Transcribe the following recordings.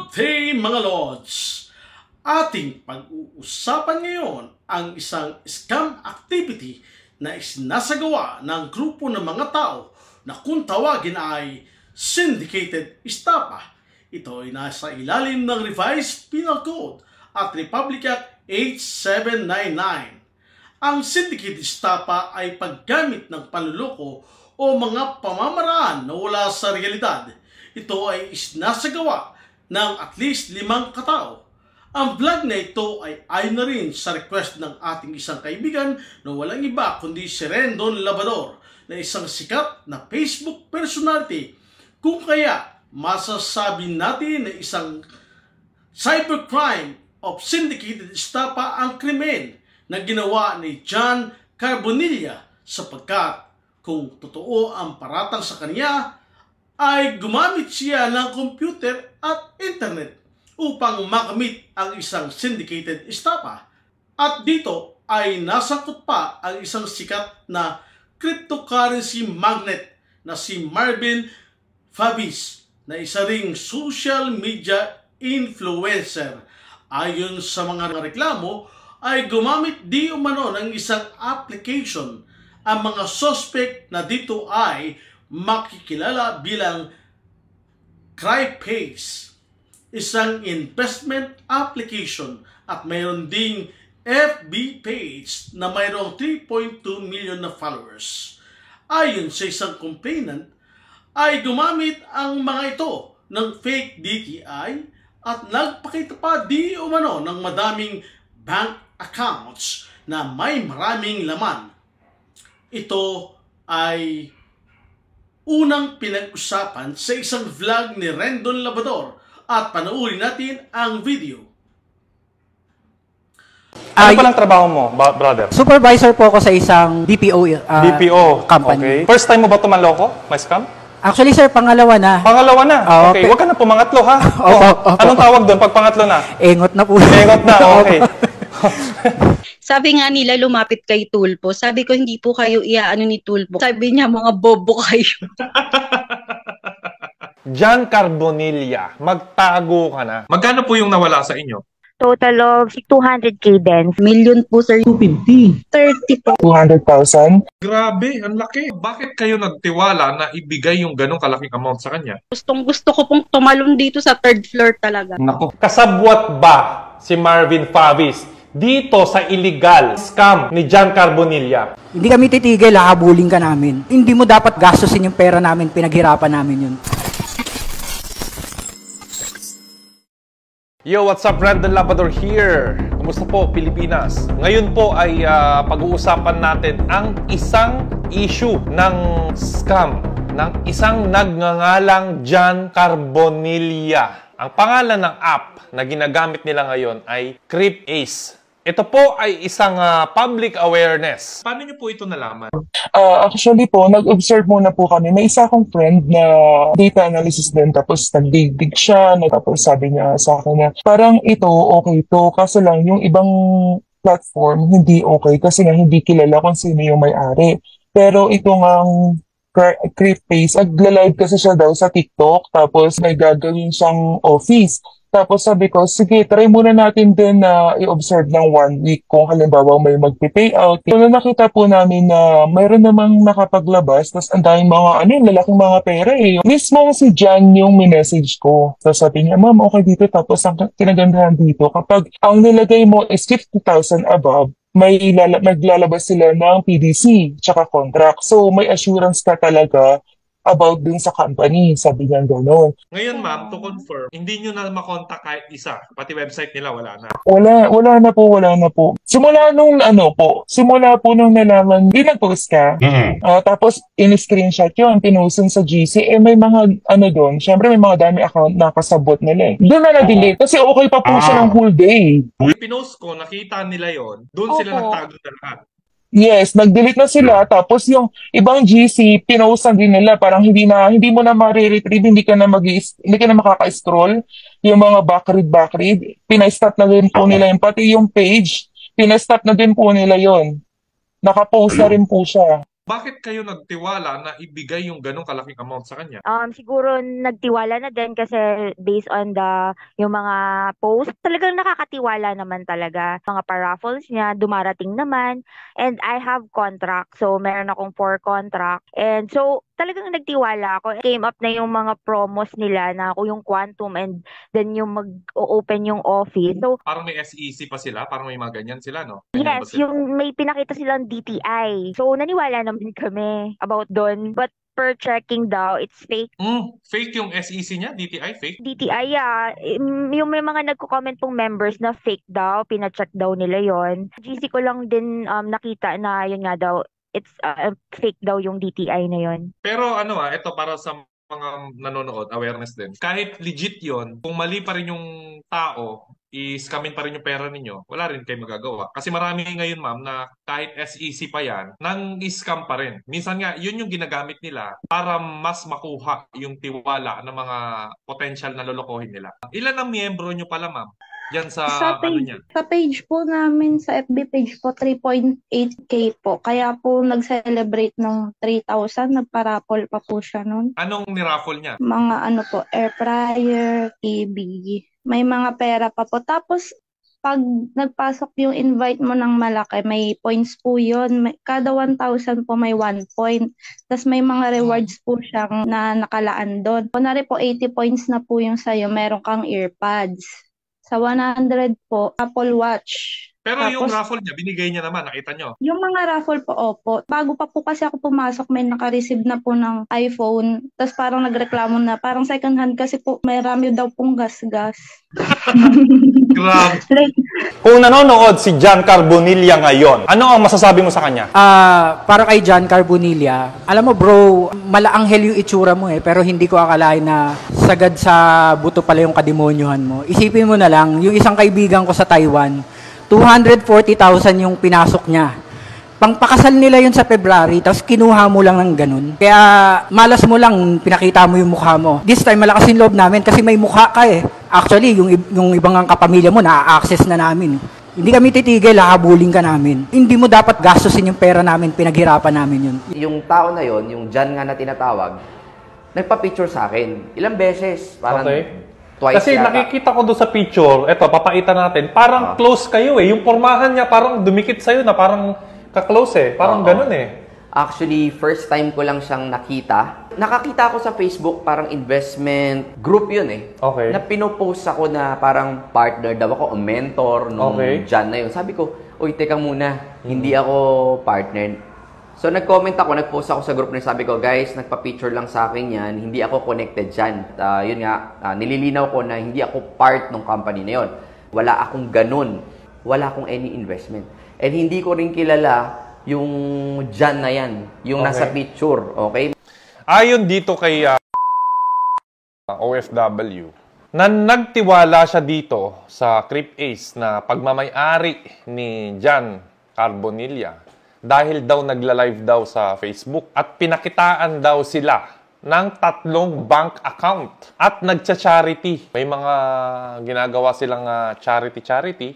Good day mga Lods! Ating pag-uusapan ngayon ang isang scam activity na isinasagawa ng grupo ng mga tao na kung tawagin ay syndicated estafa. Ito ay nasa ilalim ng Revised Penal Code at Republic Act 8799. Ang syndicated estafa ay paggamit ng panluloko o mga pamamaraan na wala sa realidad. Ito ay isinasagawa ng at least 5 katao. Ang vlog na ito ay ayon na rin sa request ng ating isang kaibigan na walang iba kundi si Rendon Labrador na isang sikat na Facebook personality. Kung kaya masasabi natin na isang cybercrime of syndicated estafa ang krimen na ginawa ni John Carbonilla, sapagkat kung totoo ang paratang sa kanya ay gumamit siya ng computer at internet upang makamit ang isang syndicated estafa. At dito ay nasangkot pa ang isang sikat na cryptocurrency magnate na si Marvin Favis na isa ring social media influencer. Ayon sa mga reklamo ay gumamit di umano ng isang application. Ang mga suspect na dito ay makikilala bilang CryPace, isang investment application, at mayroon ding FB page na mayroong 3.2 million na followers. Ayon sa isang complainant, ay gumamit ang mga ito ng fake DTI at nagpakita pa di umano ng madaming bank accounts na may maraming laman. Ito ay unang pinag-usapan sa isang vlog ni Rendon Labrador at panoorin natin ang video. Ano palang trabaho mo, brother? Supervisor po ako sa isang BPO company. Okay. First time mo ba ito manloko? May scam? Actually, sir, pangalawa na. Pangalawa na? Okay. Huwag ka na pumangatlo, ha? Anong tawag doon pag pangatlo na? Engot na po. Engot na, okay. Sabi nga nila lumapit kay Tulpo. Sabi ko hindi po kayo iaano ni Tulpo. Sabi niya mga bobo kayo. John Carbonilla, magtago ka na. Magkano po yung nawala sa inyo? Total of 200K din. Million po, sir. 250. 30 po. 200,000. Grabe, ang laki. Bakit kayo nagtiwala na ibigay yung ganong kalaking amount sa kanya? Gusto ko pong tumalon dito sa 3rd floor talaga. Nako. Kasabwat ba si Marvin Favis dito sa illegal scam ni John Carbonilla? Hindi kami titigil, hahabulin ka namin. Hindi mo dapat gastusin yung pera namin, pinaghirapan namin yun. Yo, what's up? Rendon Labrador here. Kumusta po, Pilipinas? Ngayon po ay pag-uusapan natin ang isang issue ng scam ng isang nagngangalang John Carbonilla. Ang pangalan ng app na ginagamit nila ngayon ay CryPace. Ito po ay isang public awareness. Paano niyo po ito nalaman? Actually po, nag-observe muna po kami. May isa akong friend na data analysis din, tapos nagdigdig siya, tapos sabi niya sa akin na parang ito, okay to, kaso lang yung ibang platform hindi okay kasi nga hindi kilala kung sino yung may-ari. Pero ito ngang CryPace, nagla-live kasi siya daw sa TikTok, tapos may gagawin siyang office. Tapos sabi ko, sige, try muna natin din na i-observe ng 1 week kung halimbawa may mag-payout. So, nakita po namin na mayroon namang nakapaglabas, tapos ang daming mga, lalaking mga pera eh. Mismo si John yung minessage ko. So sabi niya, ma'am, okay dito. Tapos ang kinagandahan dito, kapag ang nilagay mo is 50,000 above, maglalabas sila ng PDC, tsaka contract. So may assurance ka talaga about dun sa company, sabi niya gano'n. Ngayon ma'am, to confirm, hindi nyo na makontak kahit isa. Pati website nila, wala na. Wala na po. Simula po nung nalaman, di nag-post ka. Tapos, in-screenshot yun, pinusin sa GC. May mga, doon, syempre may mga dami account na kasabot nila eh. Doon na na-delete, kasi okay pa po siya ng whole day. Pinost ko, nakita nila yon, doon sila nagtago na lahat. Yes, nag-delete na sila, tapos yung ibang GC, pinost din nila, parang hindi mo na ma-retrieve, hindi ka na makaka-scroll, yung mga backread, pinastop na din po nila yung pati yung page, pinastop na din po nila yon. Naka-post na rin po siya. Bakit kayo nagtiwala na ibigay yung ganong kalaking amount sa kanya? Siguro nagtiwala na din kasi based on yung mga post, talagang nakakatiwala naman talaga. Mga paraffles niya, dumarating naman. And I have contract. So, meron akong 4 contract. And so, talagang nagtiwala ako. Came up na yung mga promos nila na ako yung Quantum and then yung mag-open yung office. So, Parang may SEC pa sila, parang may mga ganyan sila, no? Ganyan ba yes, sila? yung may pinakita silang DTI. So, naniwala naman kami about doon. But per checking daw, it's fake. Fake yung SEC niya? DTI fake? DTI, yung may mga nagko-comment pong members na fake daw, pina-check daw nila yon. GC ko lang din nakita na yun nga daw, it's fake daw yung DTI na yon. Pero ito para sa mga nanonood, awareness din. Kahit legit yon, kung mali pa rin yung tao, i-scamin pa rin yung pera ninyo, wala rin kayo magagawa. Kasi marami ngayon, ma'am, na kahit SEC pa yan, nang scam pa rin. Minsan nga, yun yung ginagamit nila para mas makuha yung tiwala ng mga potential na lolokohin nila. Ilan ang miyembro nyo pala, ma'am? Yan sa niya? Sa page po namin, sa FB page po, 3.8K po. Kaya po nag-celebrate ng 3,000, nagparapol pa po siya nun. Anong niraffle niya? Mga air fryer, TV, may mga pera pa po. Tapos, pag nagpasok yung invite mo ng malaki, may points po yun. Kada 1,000 po may 1 point. Tapos may mga rewards po siyang na nakalaan doon. Kunwari po 80 points na po yung sayo, meron kang earpads. Sa 100 po, Apple Watch. Pero Tapos, yung raffle niya, binigay niya naman, nakita nyo? Yung mga raffle po, opo. Bago pa po kasi ako pumasok, may naka-receive na po ng iPhone. Tapos parang nagreklamo na, parang second hand kasi po, may rami daw pong gas-gas. Grabe. Kung nanonood si John Carbonilla ngayon, ano ang masasabi mo sa kanya? Para kay John Carbonilla, alam mo bro, malaanghel yung itsura mo pero hindi ko akalain na sagad sa buto pala yung kademonyohan mo. Isipin mo na lang, yung isang kaibigan ko sa Taiwan, 240,000 yung pinasok niya. Pangpakasal nila yun sa February, tapos kinuha mo lang ng ganun. Kaya malas mo lang, pinakita mo yung mukha mo. This time, malakas yung loob namin kasi may mukha ka Actually, yung ibang kapamilya mo, na-access na namin. Hindi kami titigil, hahabulin ka namin. Hindi mo dapat gastusin yung pera namin, pinaghirapan namin yun. Yung tao na yon, yung John nga na tinatawag, nagpa-picture sa akin. Ilang beses, parang twice Kasi yata. nakikita ko doon sa picture, eto, papakita natin, parang close kayo Yung pormahan niya parang dumikit sa'yo na parang ka-close Parang ganun Actually, first time ko lang siyang nakita. Nakakita ako sa Facebook, parang investment group yun Okay. Na pinopost ako na parang partner daw ako o mentor nung John na yun. Sabi ko, uy, teka muna, hindi ako partner. So, nag-comment ako, nag-post ako sa group na sabi ko, guys, nagpa-picture lang sa akin yan, hindi ako connected dyan. Yun nga, nililinaw ko na hindi ako part ng company na yun. Wala akong ganun. Wala akong any investment. And hindi ko rin kilala yung John na yan, yung nasa picture, okay? Ayon dito kay OFW, na nagtiwala siya dito sa Crip Ace na pagmamay-ari ni John Carbonilla dahil daw nagla-live daw sa Facebook at pinakitaan daw sila ng 3 bank account at nagcha-charity. May mga ginagawa silang charity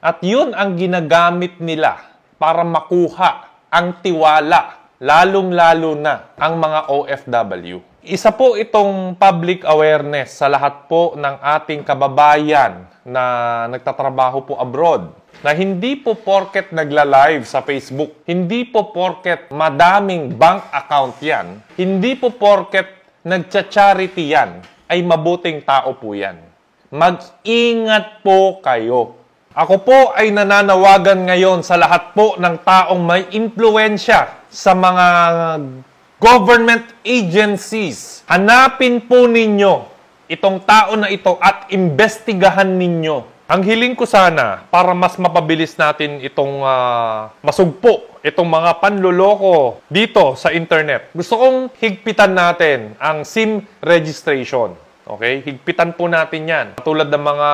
at yun ang ginagamit nila para makuha ang tiwala, lalong-lalo na ang mga OFW. Isa po itong public awareness sa lahat po ng ating kababayan na nagtatrabaho po abroad. Na hindi po porket nagla-live sa Facebook, hindi po porket madaming bank account yan, hindi po porket nagcha-charity yan, ay mabuting tao po yan. Mag-ingat po kayo. Ako po ay nananawagan ngayon sa lahat po ng taong may impluwensya sa mga government agencies. Hanapin po ninyo itong tao na ito at imbestigahan ninyo. Ang hiling ko sana, para mas mapabilis natin itong masugpo, itong mga panloloko dito sa internet, gusto kong higpitan natin ang SIM registration. Okay? Higpitan po natin yan. Tulad ng mga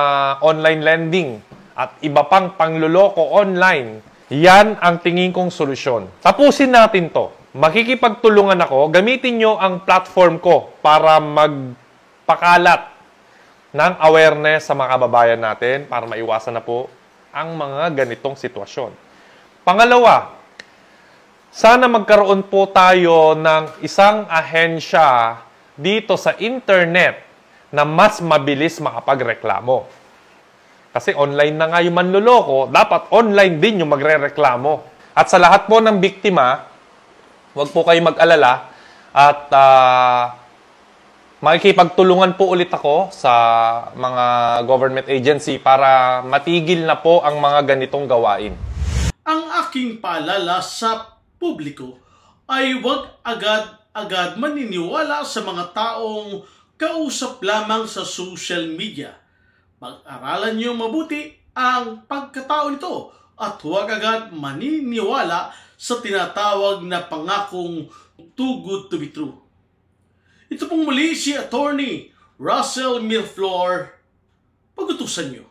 online lending at iba pang pangloloko online. Yan ang tingin kong solusyon. Tapusin natin to. Makikipagtulungan ako. Gamitin nyo ang platform ko para magpakalat ng awareness sa mga kababayan natin para maiwasan na po ang mga ganitong sitwasyon. Pangalawa, Sana magkaroon po tayo ng isang ahensya dito sa internet na mas mabilis makapagreklamo. Kasi online na nga yung manluloko, dapat online din yung magrereklamo. At sa lahat po ng biktima, huwag po kayo mag-alala at makikipagtulungan po ulit ako sa mga government agency para matigil na po ang mga ganitong gawain. Ang aking paalala sa publiko ay huwag agad-agad maniniwala sa mga taong kausap lamang sa social media. Pag-aralan niyo mabuti ang pagkatao nito at huwag agad maniniwala sa tinatawag na pangakong too good to be true. Ito pong muli si Attorney Russell Mirflor. Pag-utusan niyo.